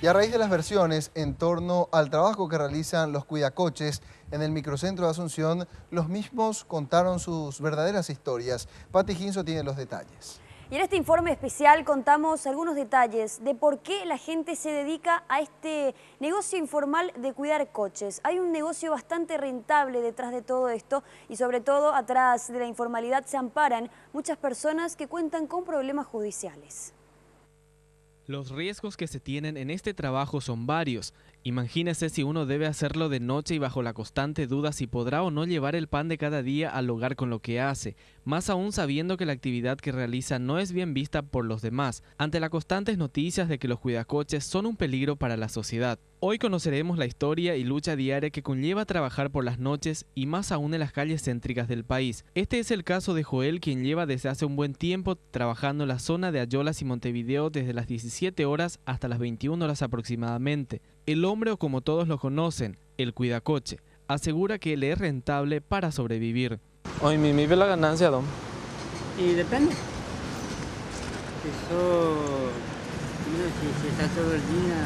Y a raíz de las versiones en torno al trabajo que realizan los cuidacoches en el microcentro de Asunción, los mismos contaron sus verdaderas historias. Pati Ginzo tiene los detalles. Y en este informe especial contamos algunos detalles de por qué la gente se dedica a este negocio informal de cuidar coches. Hay un negocio bastante rentable detrás de todo esto y sobre todo atrás de la informalidad se amparan muchas personas que cuentan con problemas judiciales. Los riesgos que se tienen en este trabajo son varios. Imagínese si uno debe hacerlo de noche y bajo la constante duda si podrá o no llevar el pan de cada día al hogar con lo que hace, más aún sabiendo que la actividad que realiza no es bien vista por los demás, ante las constantes noticias de que los cuidacoches son un peligro para la sociedad. Hoy conoceremos la historia y lucha diaria que conlleva trabajar por las noches y más aún en las calles céntricas del país. Este es el caso de Joel, quien lleva desde hace un buen tiempo trabajando en la zona de Ayolas y Montevideo desde las 17 horas hasta las 21 horas aproximadamente. El hombre, o como todos lo conocen, el cuidacoche, asegura que le es rentable para sobrevivir. Hoy mi vive la ganancia, don. Y depende. Eso, mira, si está todo el día,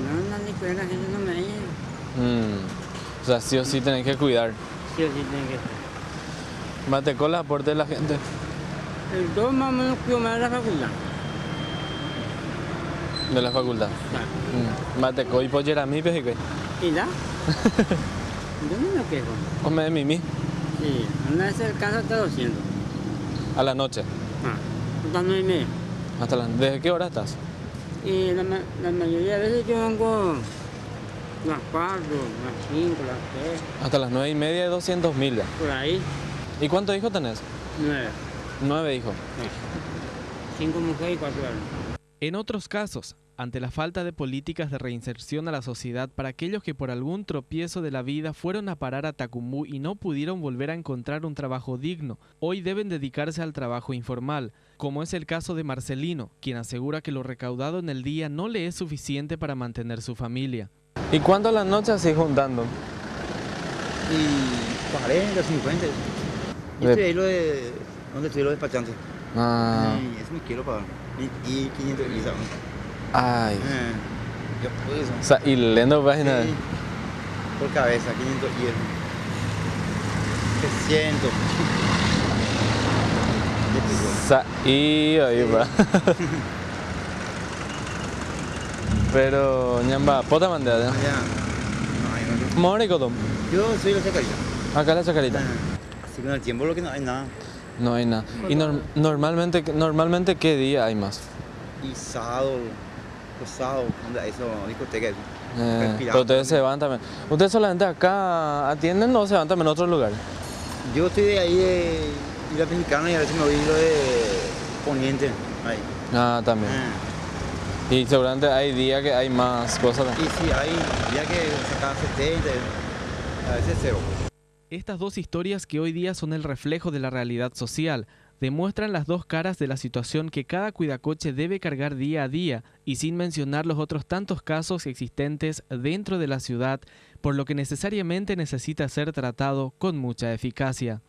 no ni cuidar, la gente no me viene. O sea, sí o sí tenés que cuidar. Sí o sí tiene que estar. Mate con el aporte de la gente. El dos más o menos cuido más de la facultad. De la facultad. Mate con y pollera a mí, pues, ¿Y da? Yo no me quejo. Come de mimi. Sí, una vez el caso hasta 200. A la noche. Hasta 9:30. ¿Desde qué hora estás? Y la mayoría de veces yo vengo las 4, las 5, las 3. Hasta las 9:30 de 200.000 ya. Por ahí. ¿Y cuántos hijos tenés? 9. 9 hijos. 5 mujeres y 4 hombres. En otros casos, ante la falta de políticas de reinserción a la sociedad para aquellos que por algún tropiezo de la vida fueron a parar a Tacumbú y no pudieron volver a encontrar un trabajo digno, hoy deben dedicarse al trabajo informal, como es el caso de Marcelino, quien asegura que lo recaudado en el día no le es suficiente para mantener su familia. ¿Y cuánto a la noche así juntando? Y 40, 50. Y estoy ahí donde estoy los despachantes. Y eso me quiero pagar. Y 500 y ¿sabes? Ay. Yo pues eso. O sea, y leyendo páginas. Sí, por cabeza, 500 y eso. 300. O sea, y ahí va. Pero, ñamba, pota mandada. Ya. No hay nada. Mónico, Tom. Yo soy la chacarita. Acá la chacarita. Así con el tiempo lo que no hay nada. No hay nada. ¿Y normalmente qué día hay más? Y sábado, los sábados, eso, discoteca, eso. Pero ustedes se van también. ¿Ustedes solamente acá atienden o se van también a otro lugar? Yo estoy de ahí de Isla Mexicana y a veces me voy lo de Poniente. Ahí. También. Y seguramente hay días que hay más cosas. Y sí, hay días que sacan 70, a veces 0. Estas dos historias, que hoy día son el reflejo de la realidad social, demuestran las dos caras de la situación que cada cuidacoche debe cargar día a día, y sin mencionar los otros tantos casos existentes dentro de la ciudad, por lo que necesariamente necesita ser tratado con mucha eficacia.